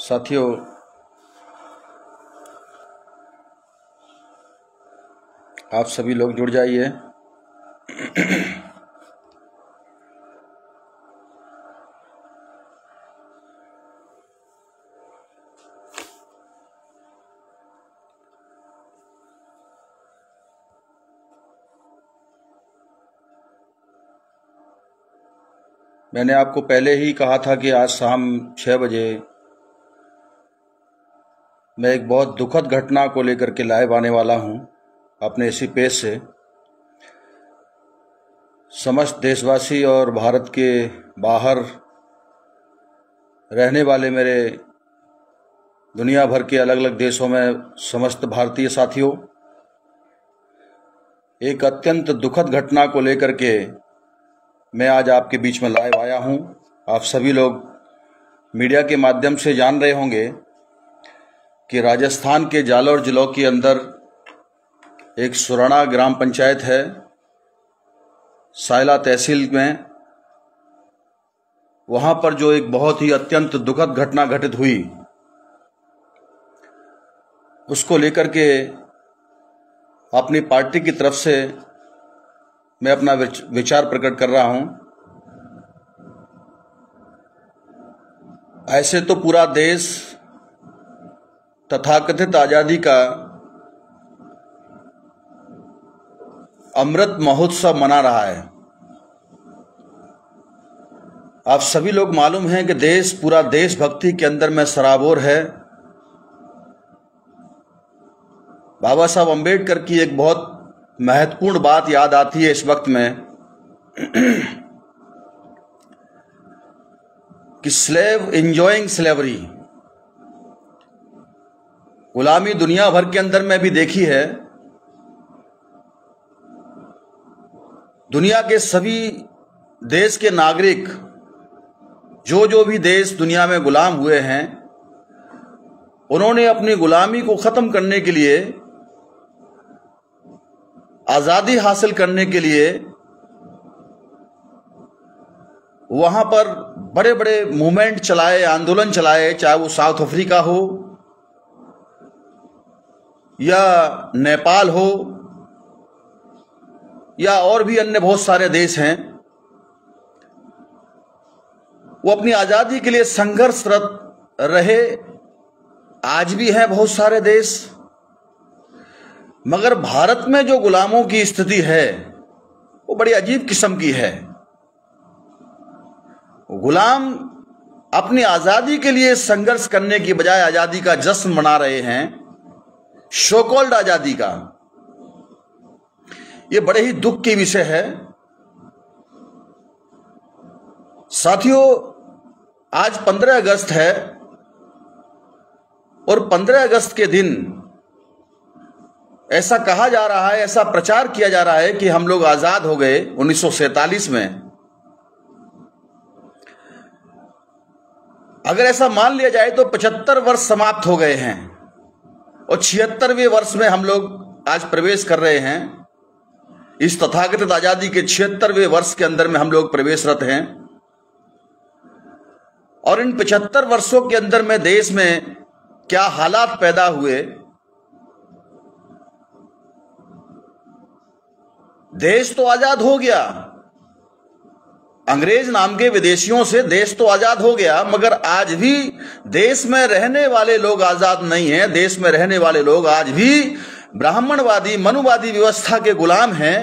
साथियों, आप सभी लोग जुड़ जाइए। मैंने आपको पहले ही कहा था कि आज शाम 6 बजे मैं एक बहुत दुखद घटना को लेकर के लाइव आने वाला हूं अपने इसी पेज से। समस्त देशवासी और भारत के बाहर रहने वाले मेरे दुनिया भर के अलग अलग देशों में समस्त भारतीय साथियों, एक अत्यंत दुखद घटना को लेकर के मैं आज आपके बीच में लाइव आया हूं। आप सभी लोग मीडिया के माध्यम से जान रहे होंगे कि राजस्थान के जालोर जिलों के अंदर एक सुराणा ग्राम पंचायत है, सायला तहसील में। वहां पर जो एक बहुत ही अत्यंत दुखद घटना घटित हुई, उसको लेकर के अपनी पार्टी की तरफ से मैं अपना विचार प्रकट कर रहा हूं। ऐसे तो पूरा देश तथाकथित आजादी का अमृत महोत्सव मना रहा है। आप सभी लोग मालूम हैं कि पूरा देशभक्ति के अंदर में सराबोर है। बाबा साहब अंबेडकर की एक बहुत महत्वपूर्ण बात याद आती है इस वक्त में कि स्लेव एंजॉयिंग स्लेवरी, गुलामी दुनिया भर के अंदर में भी देखी है। दुनिया के सभी देश के नागरिक जो भी देश दुनिया में गुलाम हुए हैं, उन्होंने अपनी गुलामी को खत्म करने के लिए, आजादी हासिल करने के लिए वहां पर बड़े बड़े मूवमेंट चलाए, आंदोलन चलाए, चाहे वो साउथ अफ्रीका हो या नेपाल हो या और भी अन्य बहुत सारे देश हैं। वो अपनी आजादी के लिए संघर्षरत रहे, आज भी हैं बहुत सारे देश। मगर भारत में जो गुलामों की स्थिति है वो बड़ी अजीब किस्म की है। गुलाम अपनी आजादी के लिए संघर्ष करने की बजाय आजादी का जश्न मना रहे हैं, शो कॉल्ड आजादी का। यह बड़े ही दुख की विषय है। साथियों, आज 15 अगस्त है और 15 अगस्त के दिन ऐसा कहा जा रहा है, ऐसा प्रचार किया जा रहा है कि हम लोग आजाद हो गए 1947 में। अगर ऐसा मान लिया जाए तो 75 वर्ष समाप्त हो गए हैं और 76वें वर्ष में हम लोग आज प्रवेश कर रहे हैं। इस तथाकथित आजादी के 76वें वर्ष के अंदर में हम लोग प्रवेशरत हैं। और इन 75 वर्षों के अंदर में देश में क्या हालात पैदा हुए। देश तो आजाद हो गया, अंग्रेज नाम के विदेशियों से देश तो आजाद हो गया, मगर आज भी देश में रहने वाले लोग आजाद नहीं हैं। देश में रहने वाले लोग आज भी ब्राह्मणवादी, मनुवादी व्यवस्था के गुलाम हैं।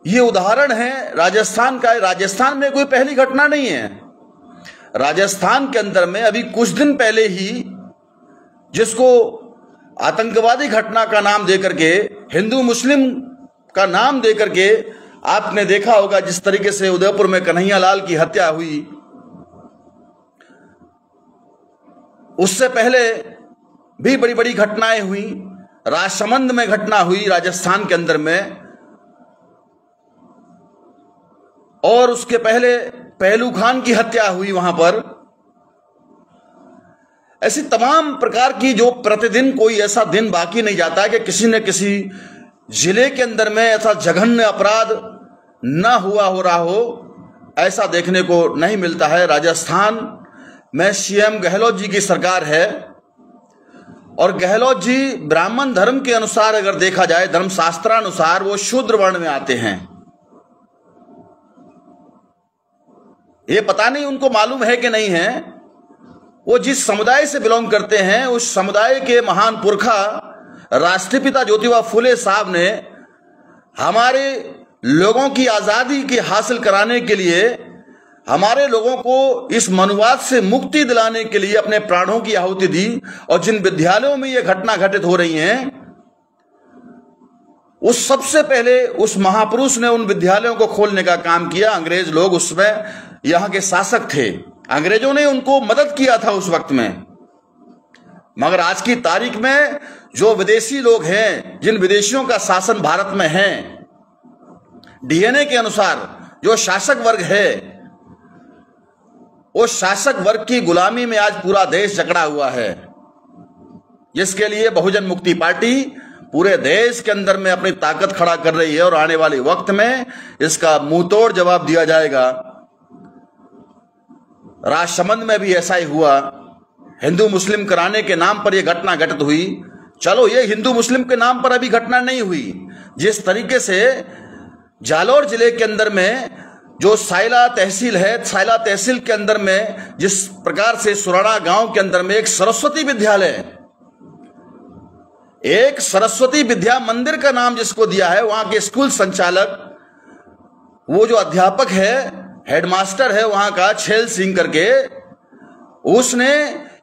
ये उदाहरण है राजस्थान का। राजस्थान में कोई पहली घटना नहीं है। राजस्थान के अंदर में अभी कुछ दिन पहले ही, जिसको आतंकवादी घटना का नाम देकर के, हिंदू मुस्लिम का नाम देकर के आपने देखा होगा जिस तरीके से उदयपुर में कन्हैयालाल की हत्या हुई। उससे पहले भी बड़ी बड़ी घटनाएं हुई। राजसमंद में घटना हुई राजस्थान के अंदर में, और उसके पहले पहलू खान की हत्या हुई वहां पर। ऐसी तमाम प्रकार की, जो प्रतिदिन कोई ऐसा दिन बाकी नहीं जाता कि किसी न किसी जिले के अंदर में ऐसा जघन्य अपराध न हुआ हो रहा हो ऐसा देखने को नहीं मिलता है। राजस्थान में सीएम गहलोत जी की सरकार है और गहलोत जी ब्राह्मण धर्म के अनुसार अगर देखा जाए, धर्मशास्त्रानुसार वो शूद्र वर्ण में आते हैं। ये पता नहीं उनको मालूम है कि नहीं है। वो जिस समुदाय से बिलोंग करते हैं उस समुदाय के महान पुरखा राष्ट्रपिता ज्योतिबा फुले साहब ने हमारे लोगों की आजादी की हासिल कराने के लिए, हमारे लोगों को इस मनुवाद से मुक्ति दिलाने के लिए अपने प्राणों की आहुति दी। और जिन विद्यालयों में ये घटना घटित हो रही हैं, उस सबसे पहले उस महापुरुष ने उन विद्यालयों को खोलने का काम किया। अंग्रेज लोग उसमें यहां के शासक थे, अंग्रेजों ने उनको मदद किया था उस वक्त में। मगर आज की तारीख में जो विदेशी लोग हैं, जिन विदेशियों का शासन भारत में है, डीएनए के अनुसार जो शासक वर्ग है, उस शासक वर्ग की गुलामी में आज पूरा देश जकड़ा हुआ है, जिसके लिए बहुजन मुक्ति पार्टी पूरे देश के अंदर में अपनी ताकत खड़ा कर रही है और आने वाले वक्त में इसका मुंहतोड़ जवाब दिया जाएगा। राजसमंद में भी ऐसा ही हुआ। हिंदू मुस्लिम कराने के नाम पर यह घटना घटित हुई। चलो, ये हिंदू मुस्लिम के नाम पर अभी घटना नहीं हुई। जिस तरीके से जालौर जिले के अंदर में जो साइला तहसील है, साइला तहसील के अंदर में जिस प्रकार से सुराड़ा गांव के अंदर में एक सरस्वती विद्यालय, एक सरस्वती विद्या मंदिर का नाम जिसको दिया है, वहां के स्कूल संचालक, वो जो अध्यापक है, हेडमास्टर है वहां का, छेल सिंह करके, उसने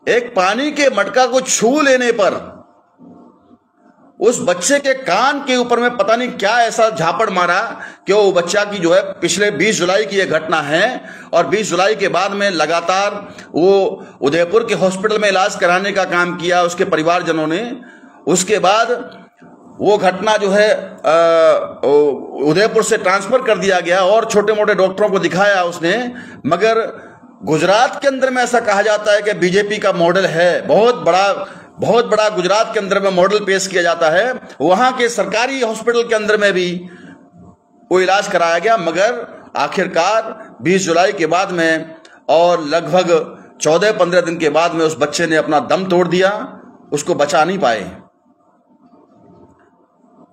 एक पानी के मटका को छू लेने पर उस बच्चे के कान के ऊपर में पता नहीं क्या ऐसा झापड़ मारा कि वो बच्चा की जो है, पिछले 20 जुलाई की यह घटना है और 20 जुलाई के बाद में लगातार वो उदयपुर के हॉस्पिटल में इलाज कराने का काम किया उसके परिवारजनों ने। उसके बाद वो घटना जो है उदयपुर से ट्रांसफर कर दिया गया और छोटे मोटे डॉक्टरों को दिखाया उसने। मगर गुजरात के अंदर में ऐसा कहा जाता है कि बीजेपी का मॉडल है, बहुत बड़ा गुजरात के अंदर में मॉडल पेश किया जाता है। वहां के सरकारी हॉस्पिटल के अंदर में भी वो इलाज कराया गया, मगर आखिरकार 20 जुलाई के बाद में और लगभग 14-15 दिन के बाद में उस बच्चे ने अपना दम तोड़ दिया, उसको बचा नहीं पाए।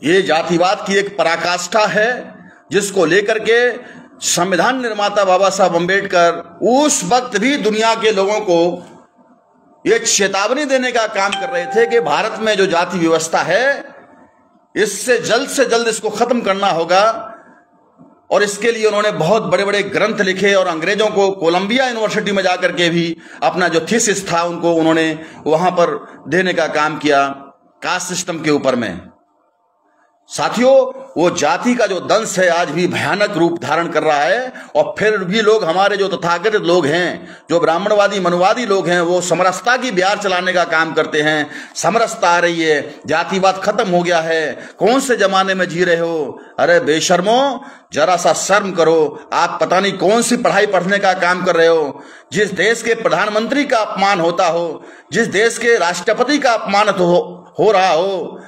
ये जातिवाद की एक पराकाष्ठा है जिसको लेकर के संविधान निर्माता बाबा साहब अंबेडकर उस वक्त भी दुनिया के लोगों को ये चेतावनी देने का काम कर रहे थे कि भारत में जो जाति व्यवस्था है, इससे जल्द इसको खत्म करना होगा। और इसके लिए उन्होंने बहुत बड़े बड़े ग्रंथ लिखे और अंग्रेजों को कोलंबिया यूनिवर्सिटी में जाकर के भी अपना जो थीसिस था उनको उन्होंने वहां पर देने का काम किया, कास्ट सिस्टम के ऊपर में। साथियों, वो जाति का जो दंश है आज भी भयानक रूप धारण कर रहा है। और फिर भी लोग, हमारे जो तथाकथित लोग हैं, जो ब्राह्मणवादी मनुवादी लोग हैं, वो समरसता की बिहार चलाने का काम करते हैं। समरसता आ रही है, जातिवाद खत्म हो गया है, कौन से जमाने में जी रहे हो? अरे बेशर्मो, जरा सा शर्म करो। आप पता नहीं कौन सी पढ़ाई पढ़ने का काम कर रहे हो। जिस देश के प्रधानमंत्री का अपमान होता हो, जिस देश के राष्ट्रपति का अपमान हो रहा हो,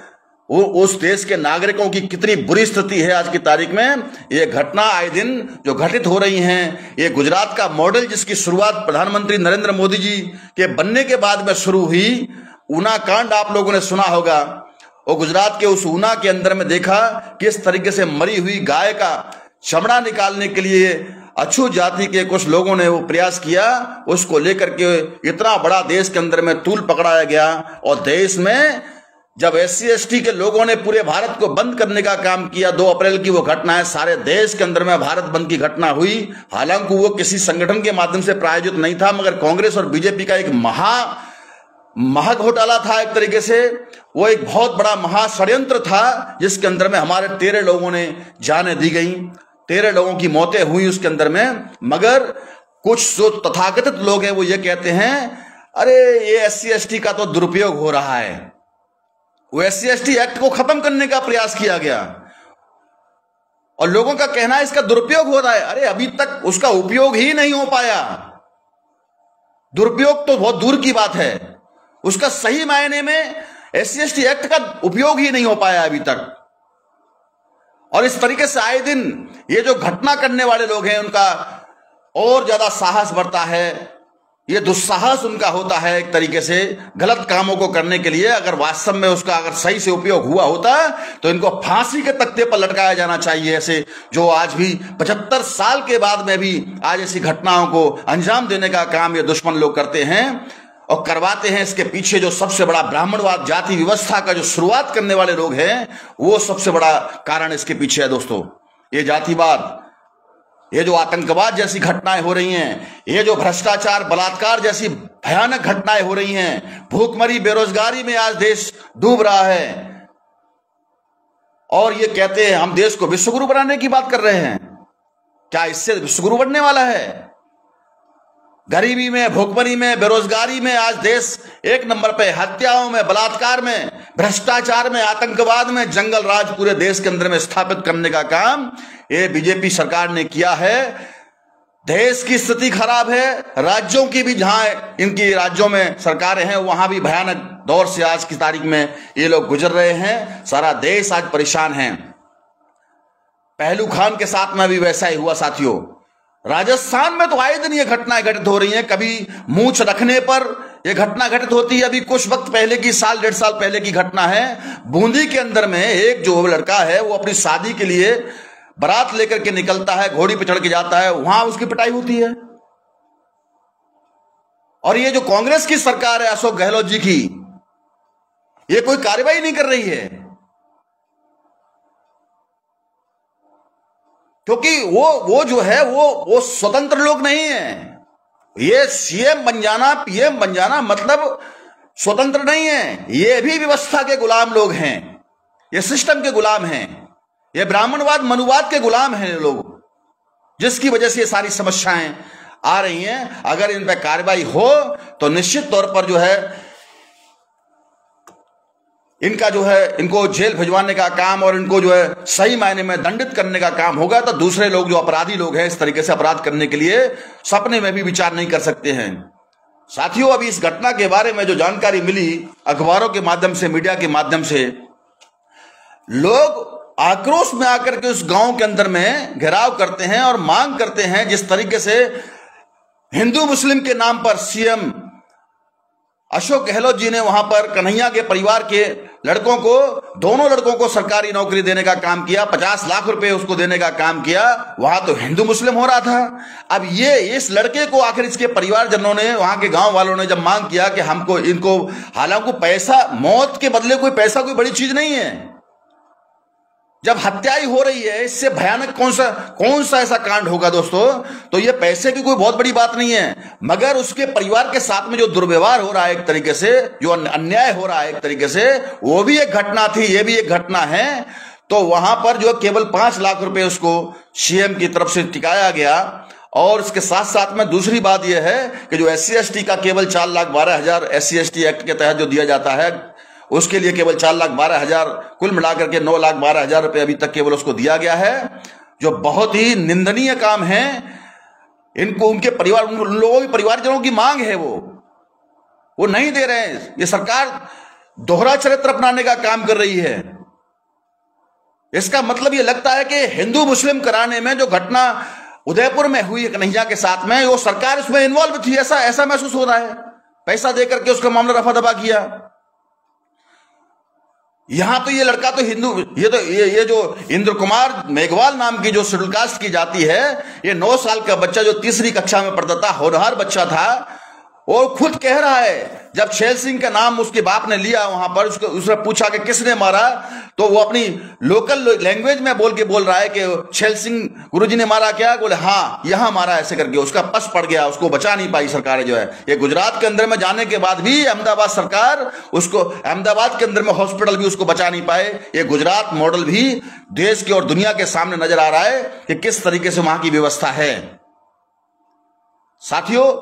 वो उस देश के नागरिकों की कितनी बुरी स्थिति है आज की तारीख में। ये घटना आए दिन जो घटित हो रही हैं, ये गुजरात का मॉडल जिसकी शुरुआत प्रधानमंत्री नरेंद्र मोदी जी के बनने के बाद में शुरू हुई, ऊना कांड आप लोगों ने सुना होगा। और गुजरात के उस ऊना के अंदर में देखा किस तरीके से मरी हुई गाय का चमड़ा निकालने के लिए अछूत जाति के कुछ लोगों ने वो प्रयास किया। उसको लेकर के इतना बड़ा देश के अंदर में तूल पकड़ाया गया। और देश में जब SC/ST के लोगों ने पूरे भारत को बंद करने का काम किया, 2 अप्रैल की वो घटना है, सारे देश के अंदर में भारत बंद की घटना हुई। हालांकि वो किसी संगठन के माध्यम से प्रायोजित नहीं था, मगर कांग्रेस और बीजेपी का एक महा घोटाला था। एक तरीके से वो एक बहुत बड़ा महाषड्यंत्र था जिसके अंदर में हमारे 13 लोगों ने जानें दी गई, 13 लोगों की मौतें हुई उसके अंदर में। मगर कुछ जो तथाकथित लोग हैं वो ये कहते हैं, अरे ये SC/ST का तो दुरुपयोग हो रहा है। वो SC/ST एक्ट को खत्म करने का प्रयास किया गया और लोगों का कहना है इसका दुरुपयोग हो रहा है। अरे अभी तक उसका उपयोग ही नहीं हो पाया। दुरुपयोग तो बहुत दूर की बात है, उसका सही मायने में SC/ST एक्ट का उपयोग ही नहीं हो पाया अभी तक। और इस तरीके से आए दिन ये जो घटना करने वाले लोग हैं, उनका और ज्यादा साहस बढ़ता है। ये दुस्साहस उनका होता है एक तरीके से गलत कामों को करने के लिए। अगर वास्तव में उसका अगर सही से उपयोग हुआ होता तो इनको फांसी के तख्ते पर लटकाया जाना चाहिए। ऐसे जो आज भी 75 साल के बाद में भी आज ऐसी घटनाओं को अंजाम देने का काम ये दुश्मन लोग करते हैं और करवाते हैं। इसके पीछे जो सबसे बड़ा ब्राह्मणवाद, जाति व्यवस्था का जो शुरुआत करने वाले लोग हैं, वो सबसे बड़ा कारण इसके पीछे है दोस्तों। ये जातिवाद, ये जो आतंकवाद जैसी घटनाएं हो रही हैं, ये जो भ्रष्टाचार, बलात्कार जैसी भयानक घटनाएं हो रही हैं, भूखमरी, बेरोजगारी में आज देश डूब रहा है और ये कहते हैं हम देश को विश्वगुरु बनाने की बात कर रहे हैं। क्या इससे विश्वगुरु बनने वाला है? गरीबी में, भूखमरी में, बेरोजगारी में आज देश एक नंबर पे, हत्याओं में, बलात्कार में, भ्रष्टाचार में, आतंकवाद में, जंगल राज पूरे देश के अंदर में स्थापित करने का काम ये बीजेपी सरकार ने किया है। देश की स्थिति खराब है, राज्यों की भी, जहां इनकी राज्यों में सरकारें हैं वहां भी भयानक दौर से आज की तारीख में ये लोग गुजर रहे हैं। सारा देश आज परेशान है। पहलू खान के साथ में भी वैसा ही हुआ साथियों। राजस्थान में तो आए दिन ये घटनाएं घटित हो रही हैं। कभी मूंछ रखने पर यह घटना घटित होती है। अभी कुछ वक्त पहले की, साल डेढ़ साल पहले की घटना है। बूंदी के अंदर में एक जो लड़का है वो अपनी शादी के लिए बारात लेकर के निकलता है, घोड़ी पे चढ़ के जाता है, वहां उसकी पिटाई होती है। और ये जो कांग्रेस की सरकार है अशोक गहलोत जी की, ये कोई कार्रवाई नहीं कर रही है, क्योंकि वो जो है वो स्वतंत्र लोग नहीं है। ये सीएम बन जाना, पीएम बन जाना मतलब स्वतंत्र नहीं है। ये भी व्यवस्था के गुलाम लोग हैं, ये सिस्टम के गुलाम हैं, ये ब्राह्मणवाद, मनुवाद के गुलाम हैं लोग, जिसकी वजह से ये सारी समस्याएं आ रही हैं। अगर इन पर कार्रवाई हो तो निश्चित तौर पर जो है इनका जो है, इनको जेल भिजवाने का काम और इनको जो है सही मायने में दंडित करने का काम होगा। तो दूसरे लोग जो अपराधी लोग हैं, इस तरीके से अपराध करने के लिए सपने में भी विचार नहीं कर सकते हैं। साथियों, अभी इस घटना के बारे में जो जानकारी मिली अखबारों के माध्यम से, मीडिया के माध्यम से, लोग आक्रोश में आकर के उस गांव के अंदर में घेराव करते हैं और मांग करते हैं। जिस तरीके से हिंदू मुस्लिम के नाम पर सीएम अशोक गहलोत जी ने वहां पर कन्हैया के परिवार के लड़कों को, दोनों लड़कों को सरकारी नौकरी देने का काम किया, 50 लाख रुपए उसको देने का काम किया, वहां तो हिंदू मुस्लिम हो रहा था। अब ये इस लड़के को आखिर इसके परिवारजनों ने, वहां के गांव वालों ने जब मांग किया कि हमको इनको, हालांकि पैसा, मौत के बदले कोई पैसा कोई बड़ी चीज नहीं है। जब हत्याई हो रही है, इससे भयानक कौन सा ऐसा कांड होगा दोस्तों? तो ये पैसे की कोई बहुत बड़ी बात नहीं है, मगर उसके परिवार के साथ में जो दुर्व्यवहार हो रहा है एक तरीके से, जो अन्याय हो रहा है एक तरीके से, वो भी एक घटना थी, ये भी एक घटना है। तो वहां पर जो केवल 5 लाख रुपए उसको सीएम की तरफ से टिकाया गया। और इसके साथ साथ में दूसरी बात यह है कि जो SC/ST का केवल 4,12,000 SC/ST एक्ट के तहत जो दिया जाता है, उसके लिए केवल 4,12,000, कुल मिलाकर के 9,12,000 रुपए अभी तक केवल उसको दिया गया है, जो बहुत ही निंदनीय काम है। इनको उनके परिवार, उन लोगों के परिवारजनों की मांग है, वो नहीं दे रहे हैं। ये सरकार दोहरा चरित्र अपनाने का काम कर रही है। इसका मतलब ये लगता है कि हिंदू मुस्लिम कराने में जो घटना उदयपुर में हुई कन्हैया के साथ में, वो सरकार उसमें इन्वॉल्व थी, ऐसा महसूस हो रहा है। पैसा देकर के उसका मामला रफा दफा किया। यहां तो ये लड़का तो हिंदू, ये जो इंद्र कुमार मेघवाल नाम की जो शेड्यूल कास्ट की जाती है, ये 9 साल का बच्चा जो 3री कक्षा में पढ़ता था, होनहार बच्चा था, वो खुद कह रहा है, जब छैल सिंह का नाम उसके बाप ने लिया वहां पर, उसने पूछा कि किसने मारा, तो वो अपनी लोकल लैंग्वेज में बोल रहा है कि छैल सिंह गुरुजी ने मारा क्या? बोले हाँ, यहां मारा, ऐसे करके उसका पस पड़ गया, उसको बचा नहीं पाई सरकार जो है। ये गुजरात के अंदर में जाने के बाद भी अहमदाबाद सरकार उसको, अहमदाबाद के अंदर में हॉस्पिटल भी उसको बचा नहीं पाए। ये गुजरात मॉडल भी देश की और दुनिया के सामने नजर आ रहा है कि किस तरीके से वहां की व्यवस्था है। साथियों,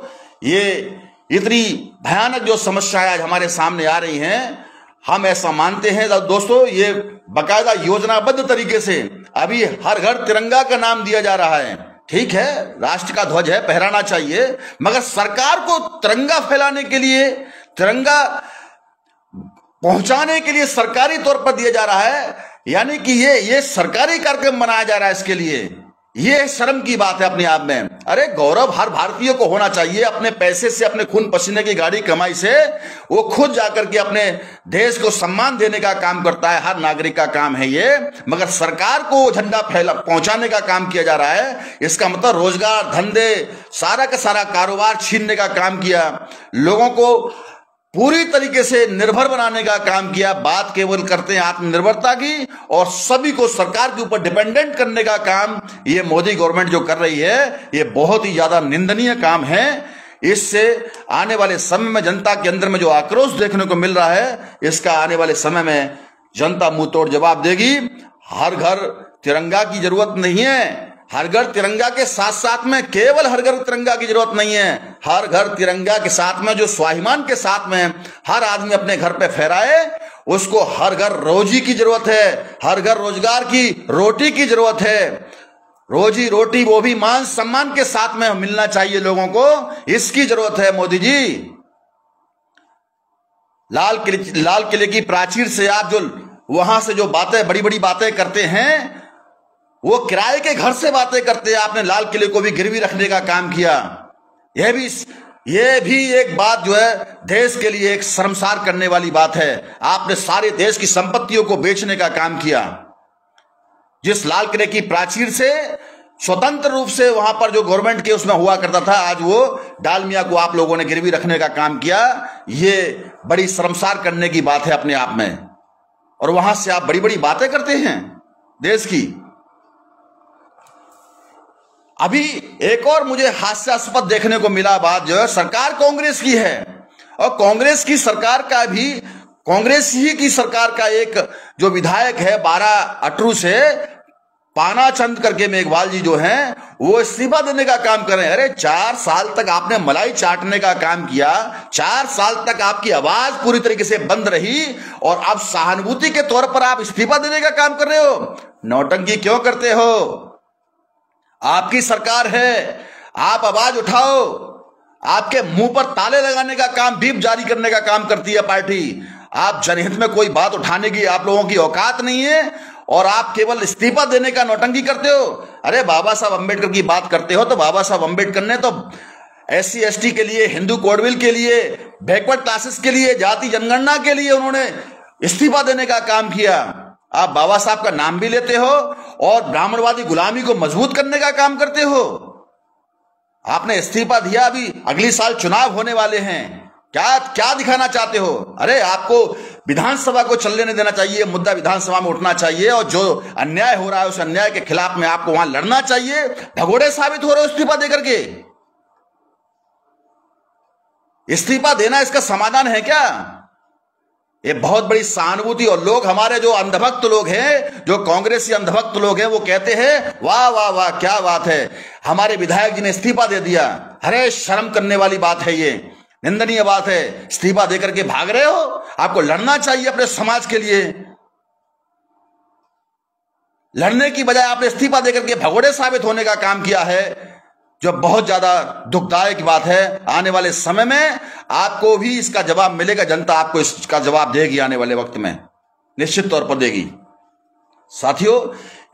ये इतनी भयानक जो समस्याएं आज हमारे सामने आ रही हैं, हम ऐसा मानते हैं दोस्तों, ये बाकायदा योजनाबद्ध तरीके से अभी हर घर तिरंगा का नाम दिया जा रहा है। ठीक है, राष्ट्र का ध्वज है, फहराना चाहिए, मगर सरकार को तिरंगा फैलाने के लिए, तिरंगा पहुंचाने के लिए सरकारी तौर पर दिया जा रहा है। यानी कि ये सरकारी कार्यक्रम बनाया जा रहा है इसके लिए। ये शर्म की बात है अपने आप में। अरे गौरव हर भारतीय को होना चाहिए, अपने पैसे से, अपने खून पसीने की गाड़ी कमाई से वो खुद जाकर के अपने देश को सम्मान देने का काम करता है, हर नागरिक का काम है ये। मगर सरकार को झंडा पहुंचाने का काम किया जा रहा है। इसका मतलब रोजगार, धंधे, सारा का सारा कारोबार छीनने का काम किया, लोगों को पूरी तरीके से निर्भर बनाने का काम किया। बात केवल करते हैं आत्मनिर्भरता की और सभी को सरकार के ऊपर डिपेंडेंट करने का काम ये मोदी गवर्नमेंट जो कर रही है, ये बहुत ही ज्यादा निंदनीय काम है। इससे आने वाले समय में जनता के अंदर में जो आक्रोश देखने को मिल रहा है, इसका आने वाले समय में जनता मुंह तोड़ जवाब देगी। हर घर तिरंगा की जरूरत नहीं है, हर घर तिरंगा के साथ साथ में केवल हर घर तिरंगा की जरूरत नहीं है, हर घर तिरंगा के साथ में जो स्वाभिमान के साथ में हर आदमी अपने घर पे फहराए, उसको हर घर रोजी की जरूरत है, हर घर रोजगार की, रोटी की जरूरत है। रोजी रोटी वो भी मान सम्मान के साथ में मिलना चाहिए लोगों को, इसकी जरूरत है मोदी जी। लाल किले की प्राचीर से आप जो वहां से जो बातें, बड़ी बड़ी बातें करते हैं, वो किराए के घर से बातें करते हैं। आपने लाल किले को भी गिरवी रखने का काम किया। यह भी एक बात जो है देश के लिए एक शर्मसार करने वाली बात है। आपने सारे देश की संपत्तियों को बेचने का काम किया। जिस लाल किले की प्राचीर से स्वतंत्र रूप से वहां पर जो गवर्नमेंट के उसमें हुआ करता था, आज वो डालमिया को आप लोगों ने गिरवी रखने का काम किया। ये बड़ी शर्मसार करने की बात है अपने आप में। और वहां से आप बड़ी बड़ी बातें करते हैं देश की। अभी एक और मुझे हास्यास्पद देखने को मिला बात, जो है सरकार कांग्रेस की है और कांग्रेस की सरकार का भी, कांग्रेस ही की सरकार का एक जो विधायक है 12 अटरू से, पाना चंद करके मेघवाल जी जो हैं, वो इस्तीफा देने का काम कर रहे हैं। अरे 4 साल तक आपने मलाई चाटने का काम किया, 4 साल तक आपकी आवाज पूरी तरीके से बंद रही और अब सहानुभूति के तौर पर आप इस्तीफा देने का काम कर रहे हो। नौटंकी क्यों करते हो? आपकी सरकार है, आप आवाज उठाओ। आपके मुंह पर ताले लगाने का काम, बीप जारी करने का काम करती है पार्टी। आप जनहित में कोई बात उठाने की आप लोगों की औकात नहीं है और आप केवल इस्तीफा देने का नौटंकी करते हो। अरे बाबा साहब अंबेडकर की बात करते हो तो बाबा साहब अंबेडकर ने तो SC ST के लिए, हिंदू कोडविल के लिए, बैकवर्ड क्लासेस के लिए, जाति जनगणना के लिए उन्होंने इस्तीफा देने का काम किया। आप बाबा साहब का नाम भी लेते हो और ब्राह्मणवादी गुलामी को मजबूत करने का काम करते हो। आपने इस्तीफा दिया, अभी अगली साल चुनाव होने वाले हैं। क्या दिखाना चाहते हो? अरे आपको विधानसभा को चलने नहीं देना चाहिए, मुद्दा विधानसभा में उठना चाहिए और जो अन्याय हो रहा है उस अन्याय के खिलाफ में आपको वहां लड़ना चाहिए। भगोड़े साबित हो रहे हो इस्तीफा देकर के। इस्तीफा देना इसका समाधान है क्या? ये बहुत बड़ी सहानुभूति। और लोग, हमारे जो अंधभक्त लोग हैं, जो कांग्रेसी अंधभक्त लोग हैं, वो कहते हैं वाह वाह वाह क्या बात है, हमारे विधायक जी ने इस्तीफा दे दिया। अरे शर्म करने वाली बात है, ये निंदनीय बात है। इस्तीफा देकर के भाग रहे हो। आपको लड़ना चाहिए अपने समाज के लिए। लड़ने की बजाय आपने इस्तीफा देकर के भगोड़े साबित होने का काम किया है, जो बहुत ज्यादा दुखदायक बात है। आने वाले समय में आपको भी इसका जवाब मिलेगा। जनता आपको इसका जवाब देगी, आने वाले वक्त में निश्चित तौर पर देगी। साथियों,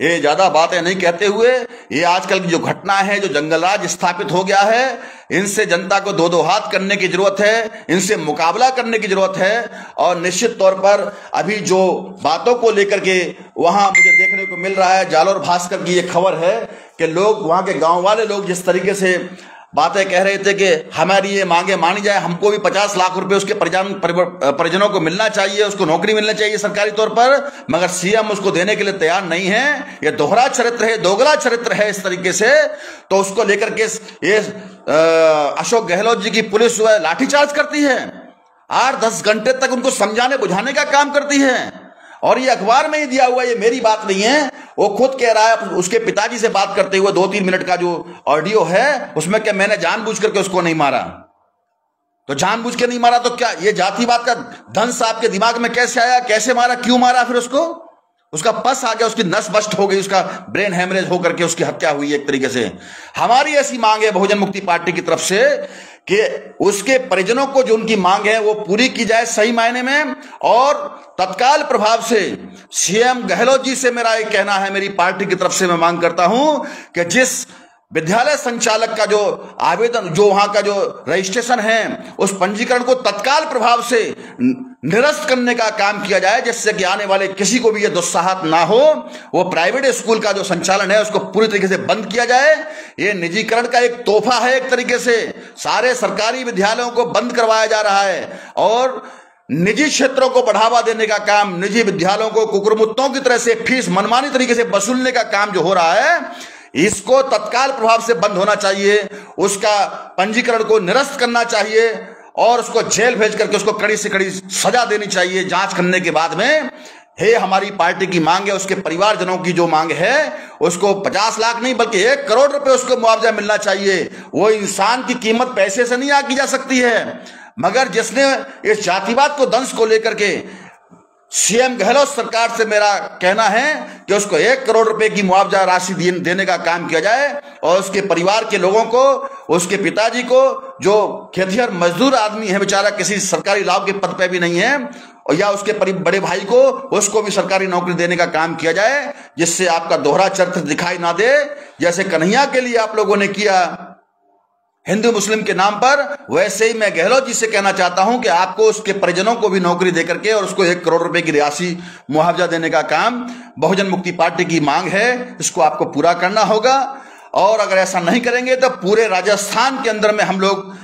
ये ज्यादा बातें नहीं कहते हुए, ये आजकल की जो घटना है, जो जंगलराज स्थापित हो गया है, इनसे जनता को दो हाथ करने की जरूरत है, इनसे मुकाबला करने की जरूरत है। और निश्चित तौर पर अभी जो बातों को लेकर के वहां मुझे देखने को मिल रहा है, जालोर भास्कर की ये खबर है कि लोग, वहां के गांव वाले लोग जिस तरीके से बातें कह रहे थे कि हमारी ये मांगे मानी जाए, हमको भी 50 लाख रुपए उसके परिजनों को मिलना चाहिए, उसको नौकरी मिलना चाहिए सरकारी तौर पर, मगर सीएम उसको देने के लिए तैयार नहीं है। ये दोहरा चरित्र है, दोगला चरित्र है इस तरीके से। तो उसको लेकर के ये अशोक गहलोत जी की पुलिस जो है लाठीचार्ज करती है, 8-10 घंटे तक उनको समझाने बुझाने का काम करती है। और ये अखबार में ही दिया हुआ, ये मेरी बात नहीं है, वो खुद कह रहा है उसके पिताजी से बात करते हुए। 2-3 मिनट का जो ऑडियो है उसमें क्या मैंने जानबूझ करके उसको नहीं मारा? तो जानबूझ के नहीं मारा तो क्या ये जातिवाद का धंस आपके दिमाग में कैसे आया? कैसे मारा? क्यों मारा? फिर उसको, उसका पस आ गया, उसकी नस बस्ट हो गई, उसका ब्रेन हेमरेज होकर के उसकी हत्या हुई एक तरीके से। हमारी ऐसी मांग है बहुजन मुक्ति पार्टी की तरफ से कि उसके परिजनों को जो उनकी मांग है वो पूरी की जाए सही मायने में। और तत्काल प्रभाव से सीएम गहलोत जी से मेरा एक कहना है, मेरी पार्टी की तरफ से मैं मांग करता हूं कि जिस विद्यालय संचालक का जो आवेदन, जो वहां का जो रजिस्ट्रेशन है, उस पंजीकरण को तत्काल प्रभाव से निरस्त करने का काम किया जाए, जिससे कि आने वाले किसी को भी यह दुस्साहत ना हो। वो प्राइवेट स्कूल का जो संचालन है उसको पूरी तरीके से बंद किया जाए। ये निजीकरण का एक तोहफा है, एक तरीके से सारे सरकारी विद्यालयों को बंद करवाया जा रहा है और निजी क्षेत्रों को बढ़ावा देने का काम, निजी विद्यालयों को कुकुरमुत्तों की तरह से फीस मनमानी तरीके से वसूलने का काम जो हो रहा है, इसको तत्काल प्रभाव से बंद होना चाहिए। उसका पंजीकरण को निरस्त करना चाहिए और उसको जेल भेज करके उसको कड़ी से कड़ी सजा देनी चाहिए जांच करने के बाद में। हे हमारी पार्टी की मांग है, उसके परिवारजनों की जो मांग है उसको 50 लाख नहीं बल्कि 1 करोड़ रुपए उसको मुआवजा मिलना चाहिए। वो इंसान की कीमत पैसे से नहीं आकी जा सकती है, मगर जिसने इस जातिवाद को दंश को लेकर के सीएम गहलोत सरकार से मेरा कहना है कि उसको 1 करोड़ रुपए की मुआवजा राशि देने का काम किया जाए और उसके परिवार के लोगों को, उसके पिताजी को, जो खेतिहर मजदूर आदमी है बेचारा, किसी सरकारी लाभ के पद पे भी नहीं है, और या उसके बड़े भाई को, उसको भी सरकारी नौकरी देने का काम किया जाए, जिससे आपका दोहरा चरित्र दिखाई ना दे। जैसे कन्हैया के लिए आप लोगों ने किया हिंदू मुस्लिम के नाम पर, वैसे ही मैं गहलोत जी से कहना चाहता हूं कि आपको उसके परिजनों को भी नौकरी देकर के और उसको 1 करोड़ रुपए की राशि मुआवजा देने का काम बहुजन मुक्ति पार्टी की मांग है, इसको आपको पूरा करना होगा। और अगर ऐसा नहीं करेंगे तो पूरे राजस्थान के अंदर में हम लोग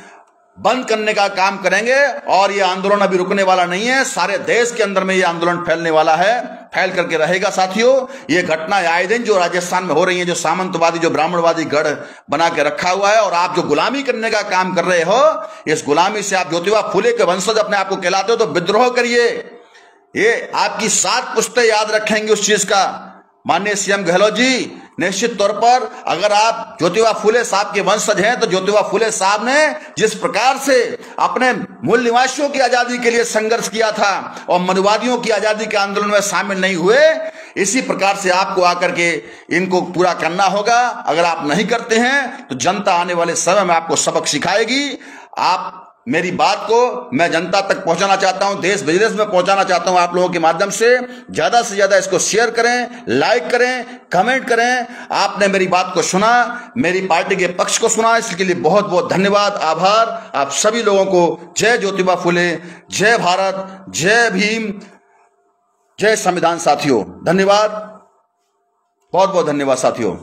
बंद करने का काम करेंगे और ये आंदोलन अभी रुकने वाला नहीं है। सारे देश के अंदर में ये आंदोलन फैलने वाला है, फैल करके रहेगा। साथियों, ये घटना आए दिन जो राजस्थान में हो रही है, जो सामंतवादी, जो ब्राह्मणवादी गढ़ बना के रखा हुआ है और आप जो गुलामी करने का काम कर रहे हो, इस गुलामी से आप ज्योतिबा फुले के वंशज अपने आप को कहलाते हो तो विद्रोह करिए। ये आपकी 7 पुश्तें याद रखेंगे उस चीज का। माननीय सीएम गहलोत जी, निश्चित तौर पर अगर आप ज्योतिबा फुले साहब के वंशज हैं तो ज्योतिबा फुले साहब ने जिस प्रकार से अपने मूल निवासियों की आजादी के लिए संघर्ष किया था और मनुवादियों की आजादी के आंदोलन में शामिल नहीं हुए, इसी प्रकार से आपको आकर के इनको पूरा करना होगा। अगर आप नहीं करते हैं तो जनता आने वाले समय में आपको सबक सिखाएगी। आप मेरी बात को मैं जनता तक पहुंचाना चाहता हूं, देश विदेश में पहुंचाना चाहता हूं आप लोगों के माध्यम से। ज्यादा से ज्यादा इसको शेयर करें, लाइक करें, कमेंट करें। आपने मेरी बात को सुना, मेरी पार्टी के पक्ष को सुना, इसके लिए बहुत बहुत धन्यवाद, आभार आप सभी लोगों को। जय ज्योतिबा फुले, जय भारत, जय भीम, जय संविधान। साथियों धन्यवाद, बहुत बहुत धन्यवाद साथियों।